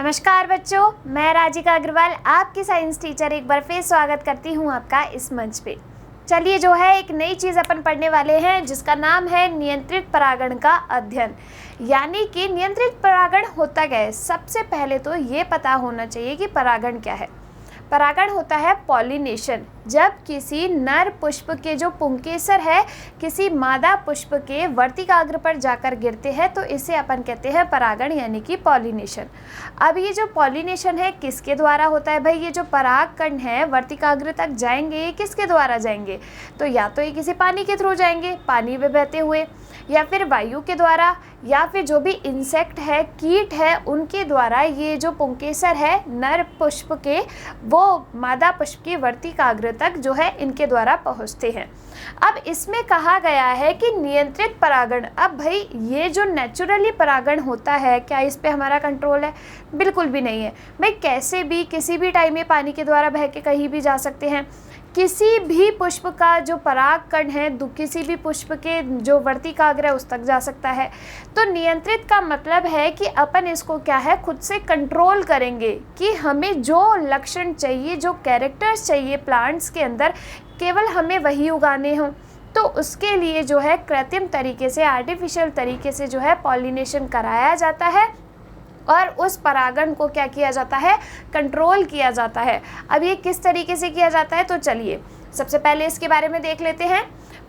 नमस्कार बच्चों, मैं राजिका अग्रवाल आपकी साइंस टीचर एक बार फिर स्वागत करती हूँ आपका इस मंच पे। चलिए जो है एक नई चीज़ अपन पढ़ने वाले हैं जिसका नाम है नियंत्रित परागण का अध्ययन। यानी कि नियंत्रित परागण होता क्या है। सबसे पहले तो ये पता होना चाहिए कि परागण क्या है। परागण होता है पॉलिनेशन। जब किसी नर पुष्प के जो पुंकेसर है किसी मादा पुष्प के वर्तिकाग्र पर जाकर गिरते हैं तो इसे अपन कहते हैं परागण यानी कि पॉलिनेशन। अब ये जो पॉलिनेशन है किसके द्वारा होता है भाई। ये जो परागकण है वर्तिकाग्र तक जाएंगे ये किसके द्वारा जाएंगे, तो या तो ये किसी पानी के थ्रू जाएंगे, पानी में बहते हुए, या फिर वायु के द्वारा, या फिर जो भी इंसेक्ट है कीट है उनके द्वारा ये जो पुंकेसर है नर पुष्प के वो मादा पुष्प की वर्तिकाग्र तक जो है इनके द्वारा पहुंचते हैं। अब इसमें कहा गया है कि नियंत्रित परागण। अब भाई ये जो नेचुरली परागण होता है क्या इस पे हमारा कंट्रोल है? बिल्कुल भी नहीं है भाई। कैसे भी किसी भी टाइम में पानी के द्वारा बह के कहीं भी जा सकते हैं। किसी भी पुष्प का जो परागकण है किसी भी पुष्प के जो वर्तिकाग्र है उस तक जा सकता है। तो नियंत्रित का मतलब है कि अपन इसको क्या है खुद से कंट्रोल करेंगे कि हमें जो लक्षण चाहिए, जो कैरेक्टर्स चाहिए प्लांट्स के अंदर केवल हमें वही उगाने हों। तो उसके लिए जो है कृत्रिम तरीके से, आर्टिफिशियल तरीके से जो है पॉलिनेशन कराया जाता है और उस परागण को क्या किया जाता है, कंट्रोल किया जाता है। अब ये किस तरीके से किया जाता है तो चलिए सबसे पहले इसके बारे में देख लेते हैं।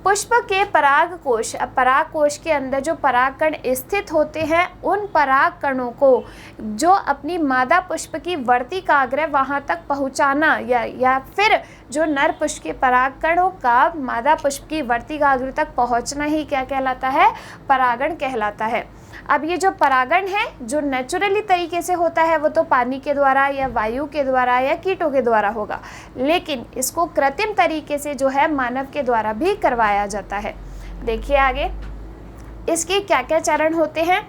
पुष्प के पराग कोश। अब पराग कोश के अंदर जो परागकण स्थित होते हैं उन परागकणों को जो अपनी मादा पुष्प की वर्तिकाग्र वहाँ तक पहुँचाना या फिर जो नर पुष्प के परागकणों का मादा पुष्प की वर्तिकाग्र तक पहुँचना ही क्या कहलाता है, परागण कहलाता है। अब ये जो परागण है जो नेचुरली तरीके से होता है वो तो पानी के द्वारा या वायु के द्वारा या कीटों के द्वारा होगा, लेकिन इसको कृत्रिम तरीके से जो है मानव के द्वारा भी करवाया जाता है। देखिए आगे इसके क्या क्या चरण होते हैं।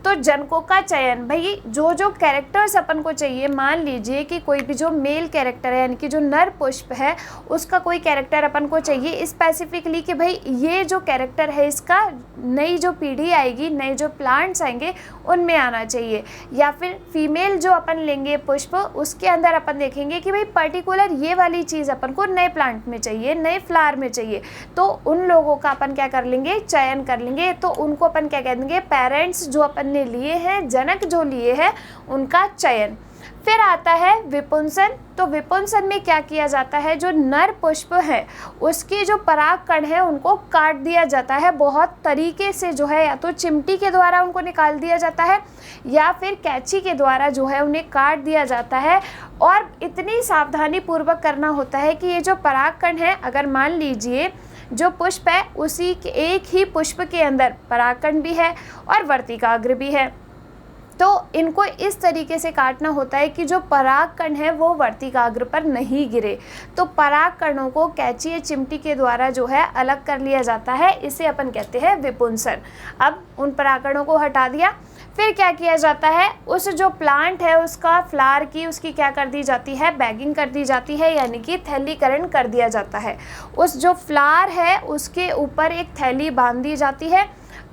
तो जनकों का चयन। भाई जो जो कैरेक्टर्स अपन को चाहिए, मान लीजिए कि कोई भी जो मेल कैरेक्टर है यानी कि जो नर पुष्प है उसका कोई कैरेक्टर अपन को चाहिए स्पेसिफिकली कि भाई ये जो कैरेक्टर है इसका नई जो पीढ़ी आएगी, नए जो प्लांट्स आएंगे उनमें आना चाहिए। या फिर फीमेल जो अपन लेंगे पुष्प उसके अंदर अपन देखेंगे कि भाई पर्टिकुलर ये वाली चीज़ अपन को नए प्लांट में चाहिए, नए फ्लावर में चाहिए, तो उन लोगों का अपन क्या कर लेंगे, चयन कर लेंगे। तो उनको अपन क्या कह देंगे, पेरेंट्स जो अपन ने लिए हैं, जनक जो लिए हैं उनका चयन। फिर आता है विपुंसन। तो विपुंसन में क्या किया जाता है, जो नर पुष्प है उसके जो परागकण है उनको काट दिया जाता है बहुत तरीके से जो है, या तो चिमटी के द्वारा उनको निकाल दिया जाता है या फिर कैंची के द्वारा जो है उन्हें काट दिया जाता है। और इतनी सावधानी पूर्वक करना होता है कि ये जो परागकण है, अगर मान लीजिए जो पुष्प है उसी के एक ही पुष्प के अंदर परागकण भी है और वर्तिकाग्र भी है, तो इनको इस तरीके से काटना होता है कि जो परागकण है वो वर्तिकाग्र पर नहीं गिरे। तो परागकणों को कैंची या चिमटी के द्वारा जो है अलग कर लिया जाता है, इसे अपन कहते हैं विपुंसन। अब उन परागकणों को हटा दिया, फिर क्या किया जाता है, उस जो प्लांट है उसका फ्लावर की उसकी क्या कर दी जाती है, बैगिंग कर दी जाती है, यानी कि थैलीकरण कर दिया जाता है। उस जो फ्लावर है उसके ऊपर एक थैली बांध दी जाती है।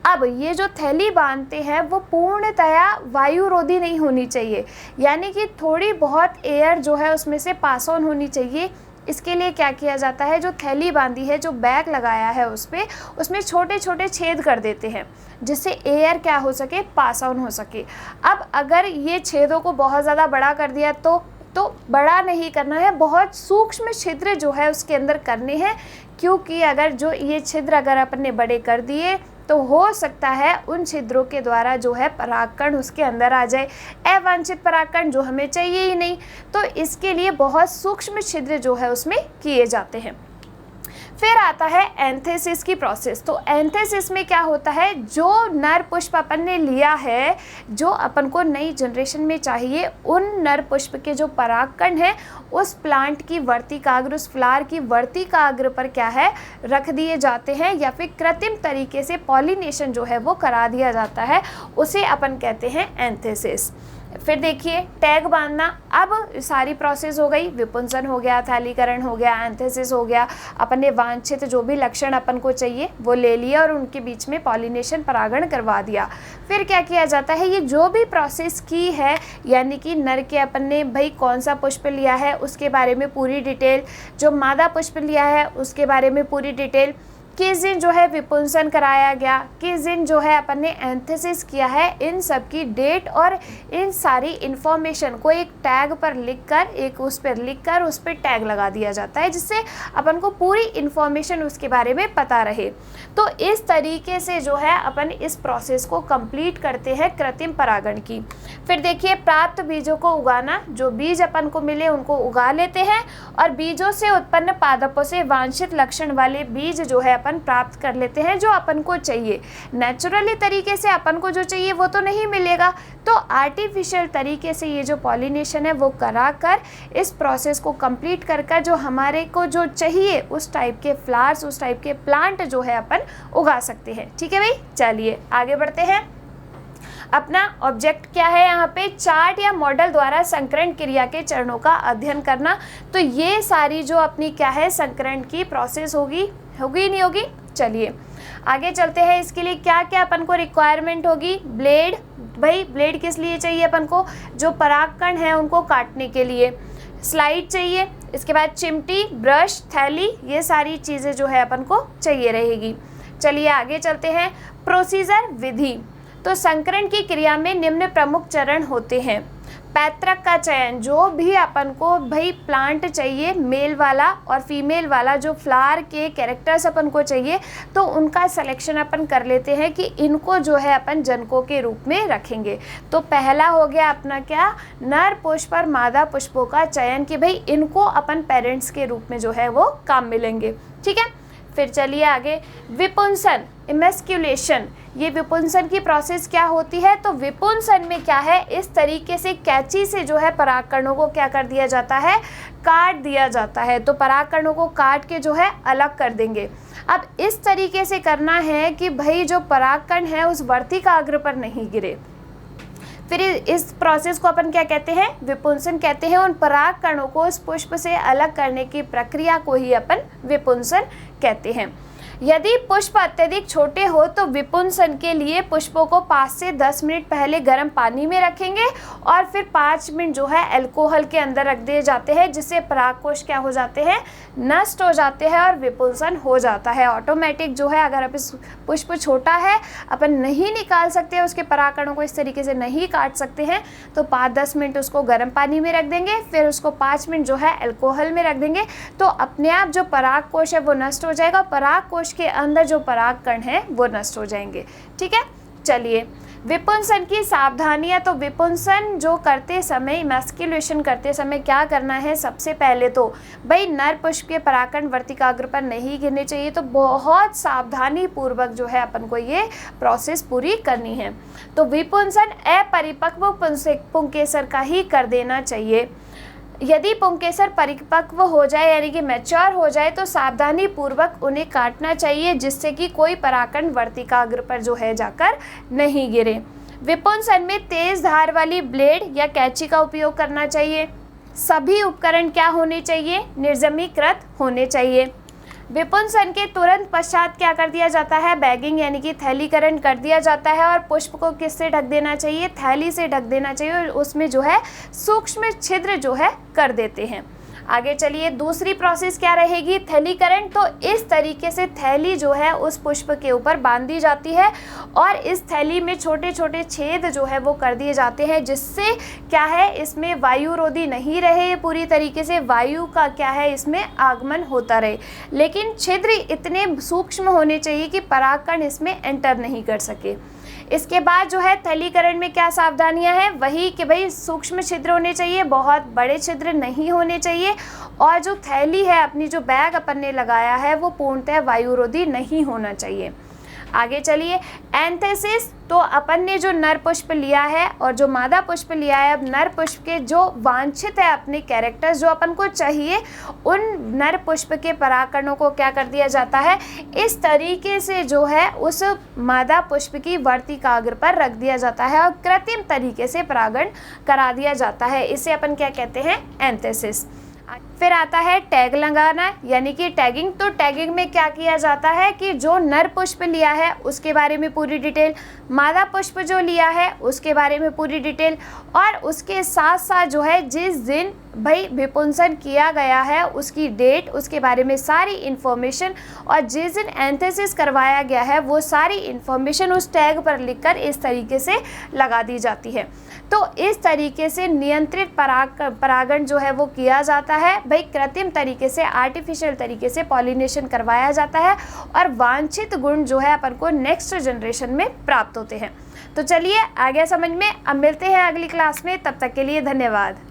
अब ये जो थैली बांधते हैं वो पूर्णतया वायुरोधी नहीं होनी चाहिए, यानी कि थोड़ी बहुत एयर जो है उसमें से पास ऑन होनी चाहिए। इसके लिए क्या किया जाता है, जो थैली बांधी है, जो बैग लगाया है उस पर, उसमें छोटे छोटे छेद कर देते हैं जिससे एयर क्या हो सके, पास ऑन हो सके। अब अगर ये छेदों को बहुत ज़्यादा बड़ा कर दिया तो बड़ा नहीं करना है, बहुत सूक्ष्म छिद्र जो है उसके अंदर करने हैं, क्योंकि अगर जो ये छिद्र अगर अपन ने बड़े कर दिए तो हो सकता है उन छिद्रों के द्वारा जो है परागकण उसके अंदर आ जाए, अवांछित परागकण जो हमें चाहिए ही नहीं। तो इसके लिए बहुत सूक्ष्म छिद्र जो है उसमें किए जाते हैं। फिर आता है एंथेसिस की प्रोसेस। तो एंथेसिस में क्या होता है, जो नर पुष्प अपन ने लिया है, जो अपन को नई जनरेशन में चाहिए, उन नर पुष्प के जो परागकण हैं उस प्लांट की वर्तिकाग्र, उस फ्लावर की वर्तिकाग्र पर क्या है, रख दिए जाते हैं, या फिर कृत्रिम तरीके से पॉलिनेशन जो है वो करा दिया जाता है, उसे अपन कहते हैं एंथेसिस। फिर देखिए टैग बांधना, अब सारी प्रोसेस हो गई, विपुंसन हो गया, थैलीकरण हो गया, एंथेसिस हो गया, अपन ने वांछित जो भी लक्षण अपन को चाहिए वो ले लिया और उनके बीच में पॉलिनेशन परागण करवा दिया। फिर क्या किया जाता है, ये जो भी प्रोसेस की है यानी कि नर के अपन ने भाई कौन सा पुष्प लिया है उसके बारे में पूरी डिटेल, जो मादा पुष्प लिया है उसके बारे में पूरी डिटेल, किस दिन जो है विपुंसन कराया गया, किस दिन जो है अपन ने एंथेसिस किया है, इन सब की डेट और इन सारी इन्फॉर्मेशन को एक टैग पर लिखकर, एक उस पर लिखकर उस पर टैग लगा दिया जाता है जिससे अपन को पूरी इन्फॉर्मेशन उसके बारे में पता रहे। तो इस तरीके से जो है अपन इस प्रोसेस को कंप्लीट करते हैं कृत्रिम परागण की। फिर देखिए प्राप्त बीजों को उगाना, जो बीज अपन को मिले उनको उगा लेते हैं और बीजों से उत्पन्न पादपों से वांछित लक्षण वाले बीज जो है अपन प्राप्त कर लेते हैं जो अपन को चाहिए। नेचुरली तरीके से अपन को जो चाहिए वो तो नहीं मिलेगा, तो आर्टिफिशियल तरीके से ये जो पॉलिनेशन है वो कराकर इस प्रोसेस को कंप्लीट कर जो हमारे को जो चाहिए उस टाइप के फ्लावर्स, उस टाइप के प्लांट जो है अपन उगा सकते हैं। ठीक है भाई, चलिए आगे बढ़ते हैं। अपना ऑब्जेक्ट क्या है यहाँ पे, चार्ट या मॉडल द्वारा संकरण क्रिया के चरणों का अध्ययन करना। तो ये सारी जो अपनी क्या है संकरण की प्रोसेस होगी नहीं होगी। चलिए आगे चलते हैं। इसके लिए क्या क्या अपन को रिक्वायरमेंट होगी, ब्लेड, भाई ब्लेड किस लिए चाहिए अपन को, जो परागकण है उनको काटने के लिए, स्लाइड चाहिए, इसके बाद चिमटी, ब्रश, थैली, ये सारी चीज़ें जो है अपन को चाहिए रहेगी। चलिए आगे चलते हैं। प्रोसीजर, विधि। तो संकरण की क्रिया में निम्न प्रमुख चरण होते हैं। पैतृक का चयन, जो भी अपन को भाई प्लांट चाहिए मेल वाला और फीमेल वाला, जो फ्लावर के कैरेक्टर्स अपन को चाहिए तो उनका सिलेक्शन अपन कर लेते हैं कि इनको जो है अपन जनकों के रूप में रखेंगे। तो पहला हो गया अपना क्या, नर पुष्प और मादा पुष्पों का चयन कि भाई इनको अपन पेरेंट्स के रूप में जो है वो काम मिलेंगे। ठीक है, फिर चलिए आगे। विपुंसन, इमेस्क्यूलेशन, ये विपुंसन की प्रोसेस क्या होती है, तो विपुंसन में क्या है, इस तरीके से कैंची से जो है परागकणों को क्या कर दिया जाता है, काट दिया जाता है। तो परागकणों को काट के जो है अलग कर देंगे। अब इस तरीके से करना है कि भाई जो परागकण है उस वर्तिकाग्र पर नहीं गिरे। फिर इस प्रोसेस को अपन क्या कहते हैं, विपुंसन कहते हैं। उन परागकणों को उस पुष्प से अलग करने की प्रक्रिया को ही अपन विपुंसन कहते हैं। यदि पुष्प अत्यधिक छोटे हो तो विपुंसन के लिए पुष्पों को 5 से 10 मिनट पहले गर्म पानी में रखेंगे और फिर 5 मिनट जो है अल्कोहल के अंदर रख दिए जाते हैं, जिससे परागकोश क्या हो जाते हैं, नष्ट हो जाते हैं और विपुंसन हो जाता है ऑटोमेटिक। जो है अगर अब इस पुष्प छोटा है, अपन नहीं निकाल सकते उसके परागकणों को, इस तरीके से नहीं काट सकते हैं, तो 5-10 मिनट उसको गर्म पानी में रख देंगे, फिर उसको 5 मिनट जो है अल्कोहल में रख देंगे, तो अपने आप जो परागकोश है वो नष्ट हो जाएगा, परागकोश के अंदर जो परागकण है वो नष्ट हो जाएंगे। ठीक है, चलिए विपुंसन की सावधानियां। तो विपुंसन जो करते समय, इमेस्क्यूलेशन करते समय क्या करना है, सबसे पहले तो भाई नर पुष्प के परागकण वर्तिकाग्र पर नहीं गिरने चाहिए, तो बहुत सावधानी पूर्वक जो है अपन को ये प्रोसेस पूरी करनी है। तो विपुंसन अपरिपक्व पुंकेसर का ही कर देना चाहिए। यदि पुंकेसर परिपक्व हो जाए यानी कि मैच्योर हो जाए तो सावधानी पूर्वक उन्हें काटना चाहिए, जिससे कि कोई परागकण वर्तिकाग्र पर जो है जाकर नहीं गिरे। विपुंसन में तेज धार वाली ब्लेड या कैंची का उपयोग करना चाहिए। सभी उपकरण क्या होने चाहिए, निर्जमीकृत होने चाहिए। विपुंसन के तुरंत पश्चात क्या कर दिया जाता है, बैगिंग यानी कि थैलीकरण कर दिया जाता है और पुष्प को किससे ढक देना चाहिए, थैली से ढक देना चाहिए और उसमें जो है सूक्ष्म छिद्र जो है कर देते हैं। आगे चलिए, दूसरी प्रोसेस क्या रहेगी, थैलीकरण। तो इस तरीके से थैली जो है उस पुष्प के ऊपर बांध दी जाती है और इस थैली में छोटे छोटे छेद जो है वो कर दिए जाते हैं, जिससे क्या है, इसमें वायुरोधी नहीं रहे, पूरी तरीके से वायु का क्या है इसमें आगमन होता रहे, लेकिन छिद्र इतने सूक्ष्म होने चाहिए कि परागकण इसमें एंटर नहीं कर सके। इसके बाद जो है थैलीकरण में क्या सावधानियां हैं, वही कि भाई सूक्ष्म छिद्र होने चाहिए, बहुत बड़े छिद्र नहीं होने चाहिए, और जो थैली है अपनी, जो बैग अपन ने लगाया है वो पूर्णतः वायुरोधी नहीं होना चाहिए। आगे चलिए, एंथेसिस, तो अपन ने जो नर पुष्प लिया है और जो मादा पुष्प लिया है, अब नर पुष्प के जो वांछित है अपने कैरेक्टर्स जो अपन को चाहिए, उन नर पुष्प के परागकणों को क्या कर दिया जाता है, इस तरीके से जो है उस मादा पुष्प की वर्तिकाग्र पर रख दिया जाता है और कृत्रिम तरीके से परागण करा दिया जाता है। इसे अपन क्या कहते हैं, एंथेसिस। फिर आता है टैग लगाना, यानी कि टैगिंग। तो टैगिंग में क्या किया जाता है कि जो नर पुष्प लिया है उसके बारे में पूरी डिटेल, मादा पुष्प जो लिया है उसके बारे में पूरी डिटेल, और उसके साथ साथ जो है जिस दिन भाई विपुंसन किया गया है उसकी डेट, उसके बारे में सारी इन्फॉर्मेशन, और जिस दिन एंथेसिस करवाया गया है वो सारी इन्फॉर्मेशन उस टैग पर लिखकर इस तरीके से लगा दी जाती है। तो इस तरीके से नियंत्रित परागण जो है वो किया जाता है, भाई कृत्रिम तरीके से, आर्टिफिशियल तरीके से पॉलिनेशन करवाया जाता है और वांछित गुण जो है अपन को नेक्स्ट जनरेशन में प्राप्त होते हैं। तो चलिए आ गया समझ में, अब मिलते हैं अगली क्लास में, तब तक के लिए धन्यवाद।